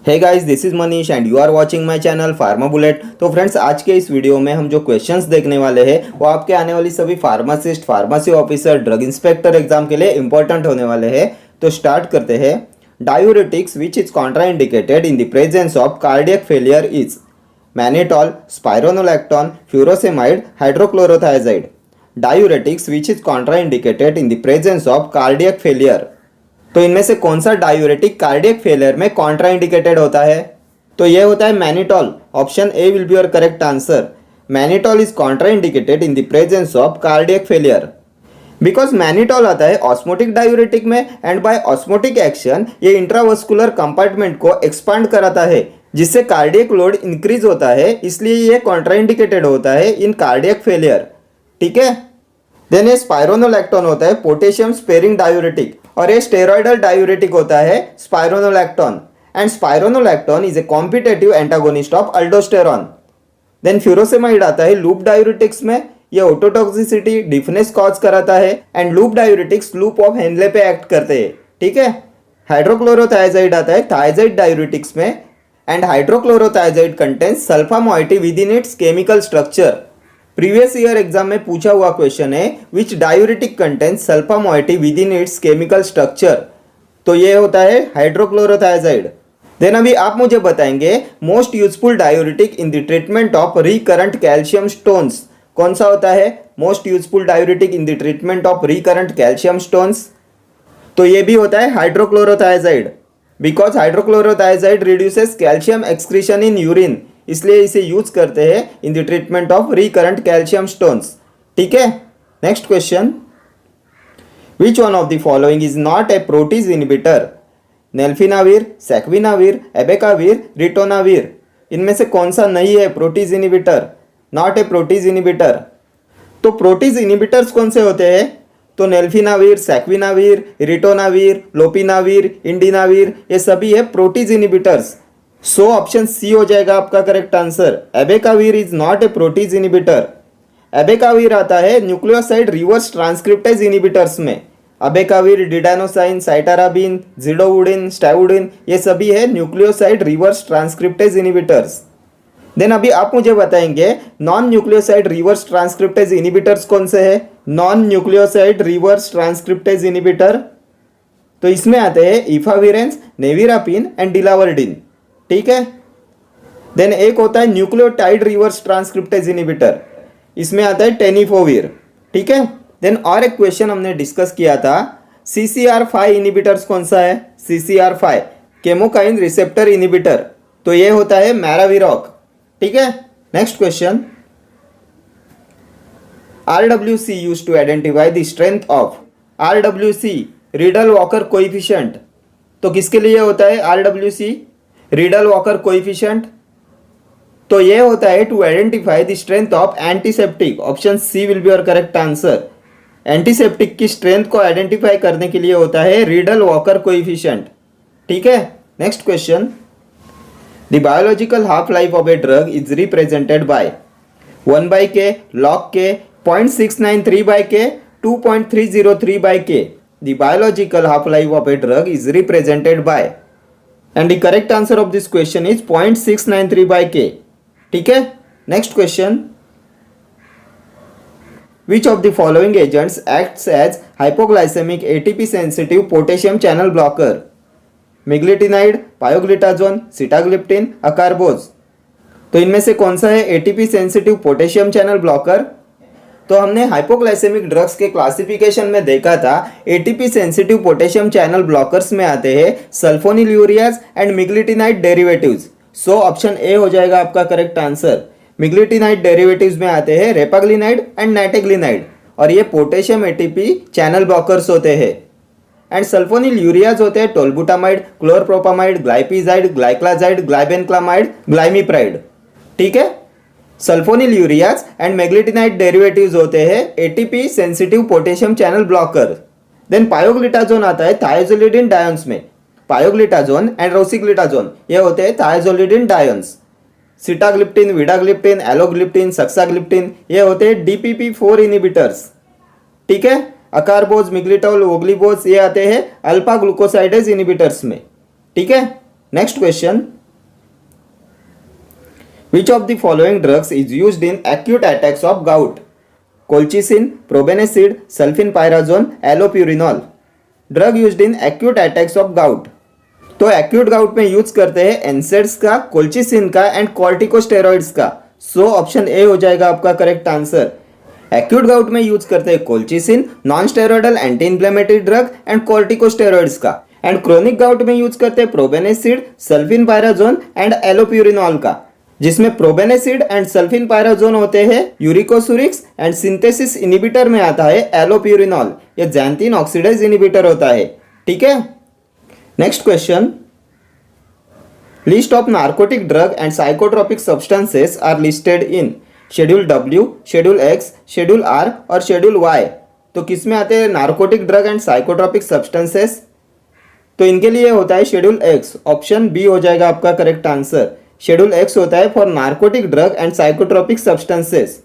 Hey guys, this is Manish and you are watching my channel pharma bullet. तो friends, आज के इस video में हम जो क्वेश्चंस देखने वाले हैं वो आपके आने वाली सभी pharmacist, pharmacy officer, drug inspector exam के लिए इंपॉर्टेंट होने वाले हैं। तो स्टार्ट करते हैं। Diuretics which is contraindicated in the presence of cardiac failure is mannitol, spironolactone, furosemide, hydrochlorothiazide. Diuretics which is contraindicated in the presence of cardiac failure. तो इनमें से कौन सा डायूरेटिक कार्डियक फेलियर में कॉन्ट्राइंडिकेटेड होता है? तो यह होता है mannitol. Option A will be your correct answer. Mannitol is contraindicated in the presence of cardiac failure because mannitol आता है ऑस्मोटिक डायूरेटिक में एंड बाय ऑस्मोटिक एक्शन ये इंट्रावस्कुलर कंपार्टमेंट को एक्सपांड कराता है जिससे कार्डियक लोड इंक्रीज होता है, इसलिए ये कॉन्ट्राइंडिकेटेड होता है इन कार्डियक फेलियर। ठीक है। देन ये स्पाइरोनोलैक्टोन होता है पोटेशियम स्पेरिंग डायूरेटिक और ये स्टेरॉयडल डायूरेटिक होता है spironolactone and spironolactone is a competitive antagonist of aldosterone. Then furosemide आता है लूप डायूरेटिक्स में, ये ओटोटॉक्सिसिटी डिफनेस कॉज कराता है and loop diuretics loop of Henle पे एक्ट करते हैं। ठीक है। हाइड्रोक्लोरोथायाजाइड आता है थायाजाइड डायूरेटिक्स में and hydrochlorothiazide contains sulfa moiety within its chemical structure. Previous year exam में पूछा हुआ क्वेश्चन है which diuretic contains sulfa moiety within its chemical structure. तो ये होता है हाइड्रोक्लोरोथायाजाइड। देन अभी आप मुझे बताएंगे most useful diuretic in the treatment of recurrent calcium stones कौन सा होता है? Most useful diuretic in the treatment of recurrent calcium stones. तो ये भी होता है hydrochlorothiazide because hydrochlorothiazide reduces calcium excretion in urine, इसलिए इसे यूज करते हैं in the treatment of recurrent calcium stones. ठीक है। Next question, which one of the following is not a protease inhibitor? Nelfinavir, saquinavir, एबेकाविर, ritonavir. इनमें से कौन सा नहीं है proteases inhibitor? Not a protease inhibitor. तो प्रोटीज इनहिबिटर्स कौन से होते हैं? तो नेल्फिनाविर, सेक्विनाविर, रिटोनाविर, लोपिनाविर, इंडिनाविर, ये सभी है protease inhibitors. So option C हो जाएगा आपका correct answer. Abacavir is not a protease inhibitor. Abacavir आता है न्यूक्लियोसाइड रिवर्स ट्रांसक्रिप्टेज इनहिबिटर्स में। अबेकाविर, डिडानोसाइन, साइटाराबिन, जिडोवुडिन, स्टाइवुडिन, ये सभी है nucleoside reverse transcriptase inhibitors. Then अभी आप मुझे बताएंगे non nucleoside reverse transcriptase inhibitors कौन से है? Non nucleoside reverse transcriptase inhibitor, तो इसमें आते हैं इफाविरेंस, नेविरापिन एंड डिलावर्डिन। ठीक है। देन एक होता है न्यूक्लियोटाइड रिवर्स ट्रांसक्रिप्टेज इनहिबिटर, इसमें आता है टेनिफोविर। ठीक है। देन और एक क्वेश्चन हमने डिस्कस किया था, CCR5 इनहिबिटर्स कौन सा है? CCR5 केमोकाइन रिसेप्टर इनहिबिटर, तो ये होता है मैराविरॉक। ठीक है। Next question, RWC used to identify the strength of RWC Rideal Walker coefficient. तो किसके लिए होता है RWC रीडल वॉकर कोएफिशिएंट? तो ये होता है to identify the strength of antiseptic. Option C will be your correct answer. Antiseptic की स्ट्रेंथ को आइडेंटिफाई करने के लिए होता है रीडल वॉकर कोएफिशिएंट। ठीक है। Next question, the biological half life of a drug is represented by 1/k, log k, 0.693/k, 2.303/k. The biological half-life of a drug is represented by, and the correct answer of this question is 0.693/k. ठीक है। Next question, which of the following agents acts as hypoglycemic ATP sensitive potassium channel blocker? Meglitinide, pioglitazone, sitagliptin, acarbose. तो इनमें से कौन सा है ATP sensitive potassium channel blocker? तो हमने हाइपोग्लाइसेमिक ड्रग्स के क्लासिफिकेशन में देखा था ATP sensitive potassium channel blockers में आते हैं sulfonylureas and meglitinide derivatives. So option A हो जाएगा आपका करेक्ट आंसर। मिग्लिटिनाइड डेरिवेटिव्स में आते हैं रेपाग्लिनाइड एंड नाइटेग्लिनाइड और ये पोटेशियम एटीपी चैनल ब्लॉकर्स होते हैं। एंड सल्फोनिल्यूरियाज होते हैं टोलबुटामाइड, क्लोरप्रोपामाइड, ग्लाइपिजाइड, ग्लाइक्लाजाइड, ग्लाइबेनक्लामाइड, ग्लाइमिप्राइड। ठीक है। सल्फोनिल्यूरियाज एंड मैग्लिटिनाइड डेरिवेटिव्स होते हैं ATP sensitive potassium channel blocker. Then pioglitazone आता है थायोजोलिडिन डायंस में। पायोग्लिटाजोन एंड रोसिग्लिटाजोन ये होते हैं थायोजोलिडिन डायंस। सिटाग्लिप्टिन, विडाग्लिप्टिन, एलोग्लिप्टिन, सक्साग्लिप्टिन ये होते हैं DPP4 इनहिबिटर्स। ठीक है। अकारबोज, मिग्लिटोल, ओग्लिबोज ये आते हैं अल्फा ग्लूकोसाइडेज इनहिबिटर्स में। ठीक है। Next question, which of the following drugs is used in acute attacks of gout? Colchicine, probenecid, sulfinpyrazone, allopurinol. Drug used in acute attacks of gout. तो एक्यूट गाउट में यूज करते हैं NSAIDs का, colchicine का and corticosteroids का। सो option A हो जाएगा आपका करेक्ट आंसर। एक्यूट गाउट में यूज करते हैं colchicine, non steroidal anti inflammatory drug and corticosteroids का। एंड क्रोनिक गाउट में यूज करते हैं प्रोबेनेसिड, सल्फिनपायराजोन एंड एलोप्यूरिनॉल का, जिसमें प्रोबेनेसिड एंड सल्फिनपायराजोन होते हैं यूरिकोसुरिक्स एंड सिंथेसिस इनिबिटर में आता है एलोप्यूरिनॉल, ये ज़ैंथीन ऑक्सीडेज इनिबिटर होता है। ठीक है, next question. List of narcotic drug and psychotropic substances are listed in schedule W, schedule X, schedule R और शेड्यूल वाई। तो किस में आते हैं narcotic drug and psychotropic substances? तो इनके लिए होता है शेड्यूल एक्स, ऑप्शन बी हो जाएगा आपका करेक्ट आंसर। शेड्यूल एक्स होता है for narcotic drug and psychotropic substances.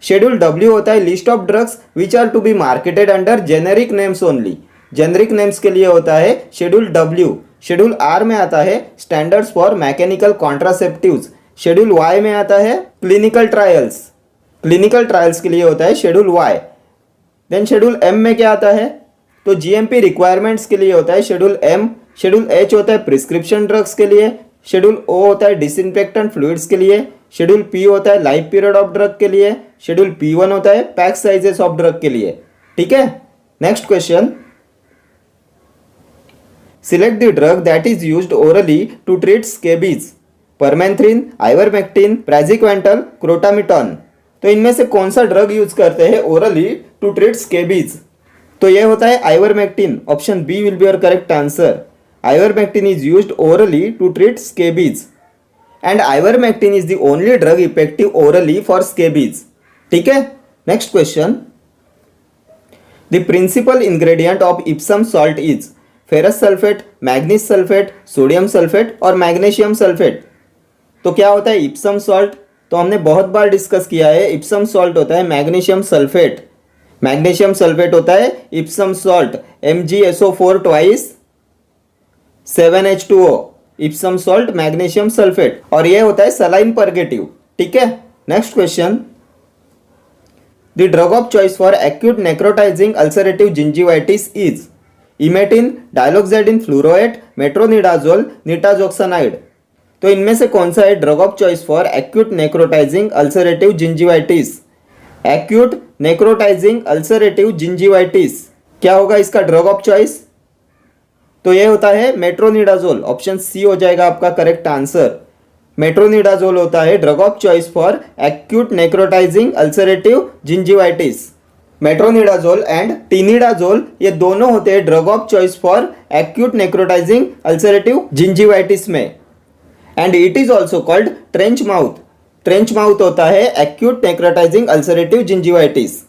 Schedule W होता है list of drugs which are to be marketed under generic names only. Generic names के लिए होता है शेड्यूल डब्ल्यू। शेड्यूल आर में आता है standards for mechanical contraceptives. Schedule Y में आता है क्लिनिकल ट्रायल्स। क्लिनिकल ट्रायल्स के लिए होता है schedule Y. Then schedule M में क्या आता है? तो जीएमपी रिक्वायरमेंट्स के लिए होता है शेड्यूल एम। शेड्यूल एच होता है प्रिस्क्रिप्शन ड्रग्स के लिए। शेड्यूल ओ होता है डिसइंफेक्टेंट फ्लूइड्स के लिए। शेड्यूल पी होता है लाइफ पीरियड ऑफ ड्रग के लिए। शेड्यूल P1 होता है पैक साइजेस ऑफ ड्रग के लिए। ठीक है, next question. Select the drug that is used orally to treat scabies. Permethrin, ivermectin, praziquantel, crotamiton. तो इनमें से कौन सा ड्रग यूज करते हैं ओरली टू ट्रीट स्केबीज? तो यह होता है ivermectin, option B will be your correct answer. Ivermectin is used orally to treat scabies and ivermectin is the only drug effective orally for scabies. ठीक है, next question. The principal ingredient of Epsom salt is ferrous sulfate, manganese sulfate, sodium sulfate और magnesium sulfate. तो क्या होता है Epsom salt? तो हमने बहुत बार डिस्कस किया है। Epsom salt होता है magnesium sulfate. magnesium sulfate होता है Epsom salt, MgSO4 twice 7H2O, Epsom salt magnesium sulphate, और यह होता है सलाइन परगेटिव। ठीक है, next question. The drug of choice for acute necrotising ulcerative gingivitis is emetine, diloxanide furoate, metronidazole, nitazoxanide. तो इनमें से कौन सा है drug of choice for acute necrotising ulcerative gingivitis? Acute necrotising ulcerative gingivitis, क्या होगा इसका ड्रग ऑफ चॉइस? तो ये होता है मेट्रोनिडाजोल, ऑप्शन सी हो जाएगा आपका करेक्ट आंसर। मेट्रोनिडाजोल होता है drug of choice for acute necrotising ulcerative gingivitis. Metronidazole and tinidazole ये दोनों होते हैं drug of choice for acute necrotising ulcerative gingivitis में। And it is also called trench mouth. Trench mouth होता है acute necrotising ulcerative gingivitis.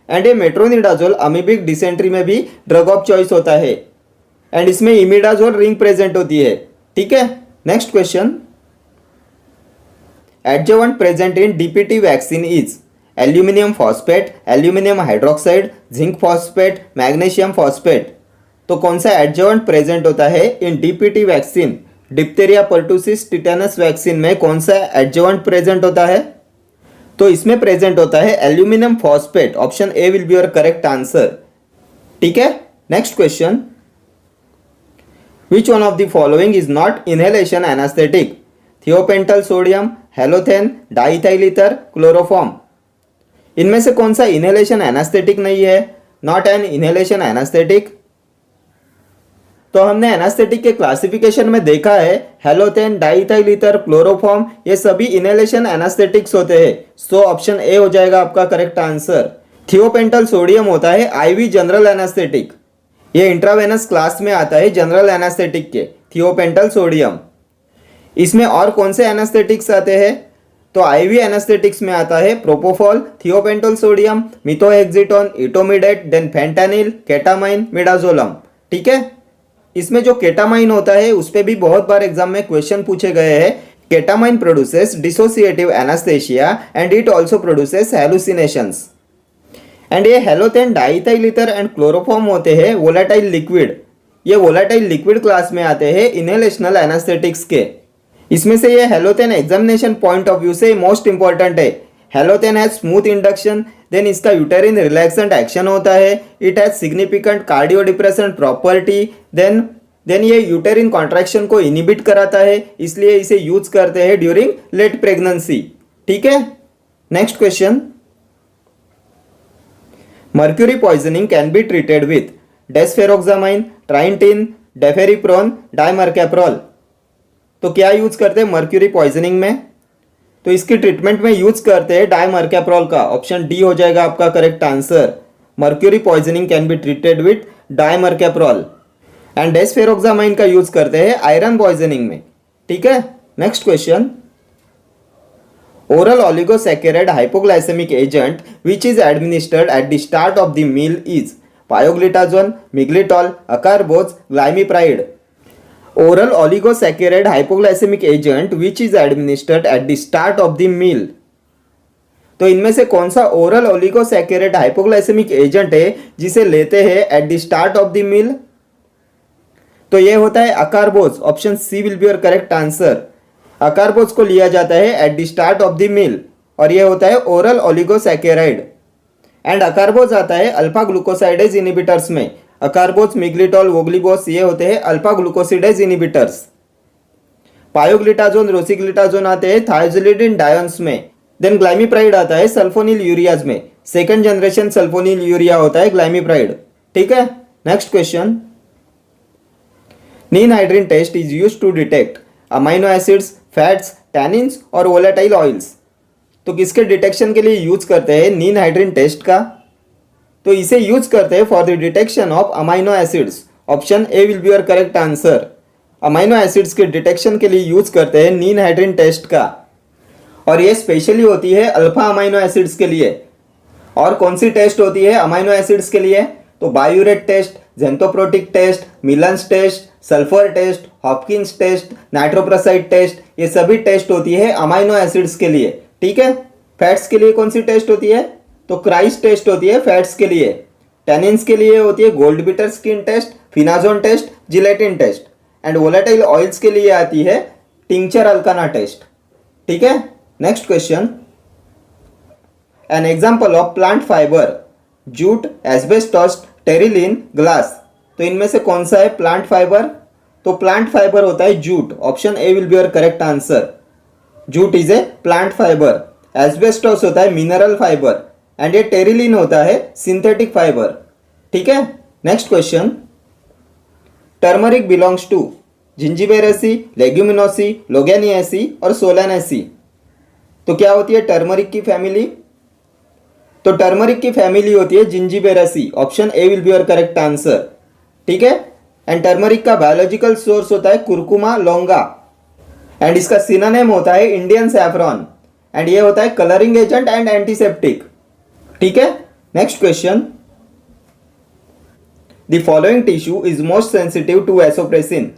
And ये metronidazole amoebic dysentery में भी ड्रग ऑफ चॉइस होता है एंड इसमें इमिडाजोल रिंग प्रेजेंट होती है। ठीक है, next question. Adjuvant present in DPT vaccine is aluminium phosphate, aluminium hydroxide, zinc phosphate, magnesium phosphate. तो कौन सा एडजवेंट प्रेजेंट होता है in DPT vaccine? Diphtheria, pertussis, tetanus vaccine में कौन सा एडजवेंट प्रेजेंट होता है? तो इसमें प्रेजेंट होता है aluminium phosphate, option A will be your correct answer. ठीक है, next question. Which one of the following is not inhalation anesthetic? Thiopental sodium, halothane, diethyl ether, chloroform. इनमें से कौन सा इनहेलेशन एनास्थेटिक नहीं है? Not an inhalation anaesthetic. तो हमने एनास्थेटिक के क्लासिफिकेशन में देखा है हेलोथेन, डाइथाइल ईथर, क्लोरोफॉर्म ये सभी इनहेलेशन एनास्थेटिक्स होते हैं। सो ऑप्शन ए हो जाएगा आपका करेक्ट आंसर। थियोपेंटल सोडियम होता है आईवी जनरल एनास्थेटिक, ये इंट्रावेनस क्लास में आता है जनरल एनास्थेटिक के, थियोपेंटल सोडियम। इसमें और कौन से एनास्थेटिक्स आते हैं? तो आईवी एनास्थेटिक्स में आता है propofol, thiopental sodium, methohexitone, etomidate, then fentanyl, ketamine, midazolam. ठीक है, इसमें जो केटामाइन होता है उस पर भी बहुत बार एग्जाम में क्वेश्चन पूछे गए हैं। Ketamine produces dissociative anaesthesia and it also produces hallucinations. And ये halothane, diethyl ether and chloroform होते हैं वोलेटाइल लिक्विड, ये वोलेटाइल लिक्विड क्लास में आते हैं इनहेलेशनल एनास्थेटिक्स के। इसमें से ये halothane examination point of view से मोस्ट इंपॉर्टेंट है। Halothane has smooth induction, then इसका यूटेरिन रिलैक्सेंट एक्शन होता है, it has significant cardio depression property, then ये यूटेरिन कॉन्ट्रैक्शन को इनिबिट कराता है, इसलिए इसे यूज करते हैं ड्यूरिंग लेट प्रेगनेंसी। ठीक है, next question, mercury poisoning can be treated with desferrioxamine, trientine, deferiprone, dimercaprol. तो क्या यूज करते हैं मर्क्यूरी पॉइजनिंग में? तो इसकी ट्रीटमेंट में यूज करते हैं डाइमर्कैप्रोल का, ऑप्शन डी हो जाएगा आपका correct answer. Mercury poisoning can be treated with dimercaprol. And desferrioxamine का यूज करते हैं आयरन पॉइजनिंग में। ठीक है, next question, oral oligosaccharide hypoglycaemic agent which is administered at the start of the meal is pioglitazone, miglitol, acarbose, glimepiride. Oral oligosaccharide hypoglycaemic agent which is administered at the start of the meal. तो इनमें से कौन सा oral oligosaccharide hypoglycaemic agent है जिसे लेते हैं at the start of the meal? तो ये होता है acarbose, option C will be your correct answer. Acarbose को लिया जाता है at the start of the meal और ये होता है ओरल ओलिगोसैकेराइड। एंड अकारबोज आता है अल्फा ग्लूकोसाइडेज इनिबिटर्स में। अकारबोज, मिग्लिटॉल, वोग्लिबोस ये होते हैं alpha glucosidase inhibitors. Pioglitazone, rosiglitazone आते हैं थायोजिलिडिन डायंस में। देन ग्लाइमिप्राइड आता है सल्फोनिल यूरियाज में। सेकंड जनरेशन सल्फोनिल यूरिया होता है ग्लाइमिप्राइड। ठीक है, next question, ninhydrin test is used to detect amino acids, fats, tannins और वोलेटाइल ऑयल्स। तो किसके डिटेक्शन के लिए यूज करते हैं नीन हाइड्रिन टेस्ट का? तो इसे यूज करते हैं for the detection of amino acids, option A will be your correct answer. Amino acids के डिटेक्शन के लिए यूज करते हैं नीन हाइड्रिन टेस्ट का और ये स्पेशली होती है अल्फा अमाइनो एसिड्स के लिए। और कौन सी टेस्ट होती है अमाइनो एसिड्स के लिए? तो biuret test, xanthoproteic test, Millon's test, sulphur test, Hopkins test, nitroprusside test, ये सभी टेस्ट होती है अमाइनो एसिड्स के लिए। ठीक है, फैट्स के लिए कौन सी टेस्ट होती है? तो क्राइस टेस्ट होती है फैट्स के लिए। टैनिन्स के लिए होती है gold beater skin test, phenazone test, gelatin test. And volatile oils के लिए आती है टिंक्चर अल्काना टेस्ट। ठीक है, next question, an example of plant fibre, jute, asbestos, Terylene, glass. तो इनमें से कौन सा है प्लांट फाइबर? तो प्लांट फाइबर होता है jute, option A will be your correct answer. Jute is a plant fibre. Asbestos होता है मिनरल फाइबर एंड ये टेरिलिन होता है सिंथेटिक फाइबर। ठीक है, next question, turmeric belongs to Zingiberaceae, Leguminosae, Loganiaceae और सोलानेसी। तो क्या होती है टर्मरिक की फैमिली? तो टर्मरिक की फैमिली होती है Zingiberaceae, option A will be your correct answer. ठीक है, एंड टर्मरिक का बायोलॉजिकल सोर्स होता है कुरकुमा लोंगा एंड इसका सिनोनिम होता है इंडियन सैफरॉन एंड ये होता है कलरिंग एजेंट एंड एंटीसेप्टिक। ठीक है, next question, the following tissue is most sensitive to vasopressin,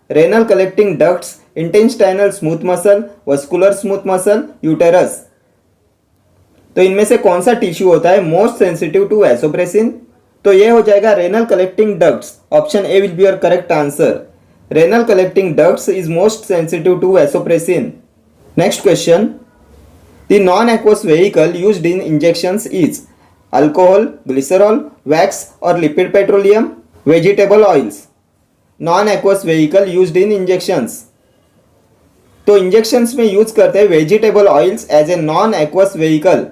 renal collecting ducts, intestinal smooth muscle, vascular smooth muscle, uterus. तो इनमें से कौन सा टिश्यू होता है मोस्ट सेंसिटिव टू वैसोप्रेसिन? तो ये हो जाएगा renal collecting ducts, option A will be your correct answer. Renal collecting ducts is most sensitive to vasopressin. Next question, the non aqueous vehicle used in injections is alcohol, glycerol, wax और lipid petroleum, vegetable oils. Non aqueous vehicle used in injections, तो injections में use करते हैं vegetable oils as a non aqueous vehicle,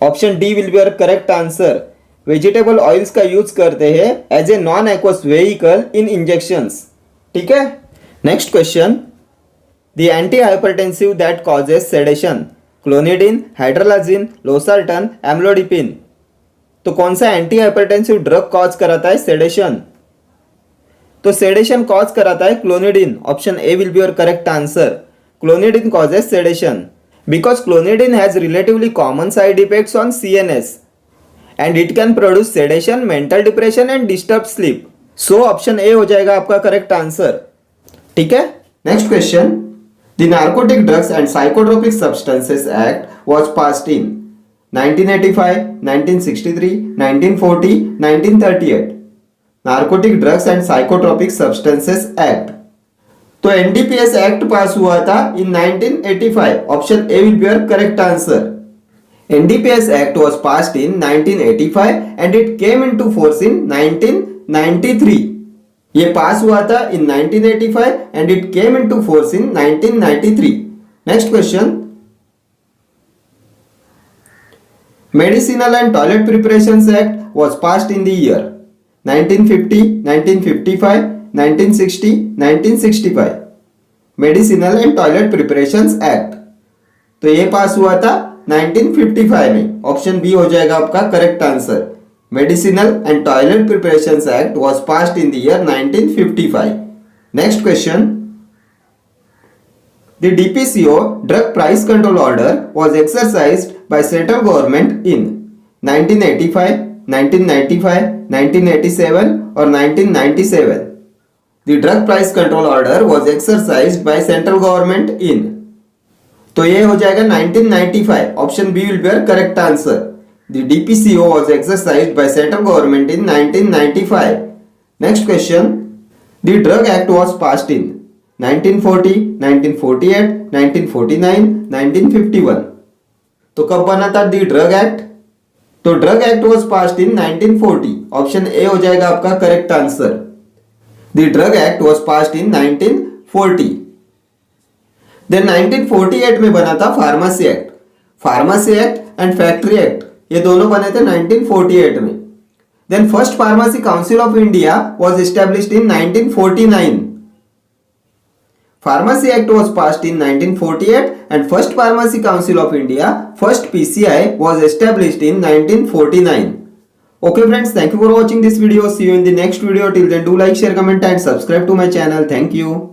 option D will be your correct answer. Vegetable oils का use करते हैं as a non aqueous vehicle in injections. ठीक है, next question, the antihypertensive that causes sedation, clonidine, hydralazine, losartan, amlodipine. तो कौन सा anti hypertensive drug cause कराता है सेडेशन? तो सेडेशन कॉज कराता है clonidine, option A will be your correct answer. Clonidine causes sedation because clonidine has relatively common side effects on CNS and it can produce sedation, mental depression and disturbed sleep. So option A हो जाएगा आपका correct answer. ठीक है, next question, the narcotic drugs and psychotropic substances act was passed in 1985, 1963, 1940, 1938। Narcotic drugs and psychotropic substances act तो NDPS act पास हुआ था इन 1985. Option A will be your correct answer. NDPS Act was passed in 1985 and it came into force in 1993. ये पास हुआ था in 1985 and it came into force in 1993. Next question. Medicinal and Toilet Preparations Act was passed in the year 1950, 1955, 1960, 1965. Medicinal and Toilet Preparations Act. तो ये पास हुआ था 1955 में. Option B हो जाएगा आपका correct answer. Medicinal and toilet preparations act was passed in the year 1955. Next question. The DPCO drug price control order was exercised by central government in 1985, 1995, 1987 और 1997. The drug price control order was exercised by central government in. तो ये हो जाएगा 1995. Option B will be your correct answer. The DPCO was exercised by central government in 1995. Next question. The drug act was passed in 1940, 1948, 1949, 1951. तो कब बना था the drug act? तो drug act was passed in 1940. Option A हो जाएगा आपका correct answer. The drug act was passed in 1940. Then 1948 में बना था pharmacy act. Pharmacy act and factory act ये दोनों बने थे 1948 में. देन first pharmacy council of India was established in 1949. Pharmacy act was passed in 1948 and first pharmacy council of India, first PCI, was established in 1949. Okay friends, thank you for watching this video. See you in the next video. Till then, do like, share, comment and subscribe to my channel. Thank you.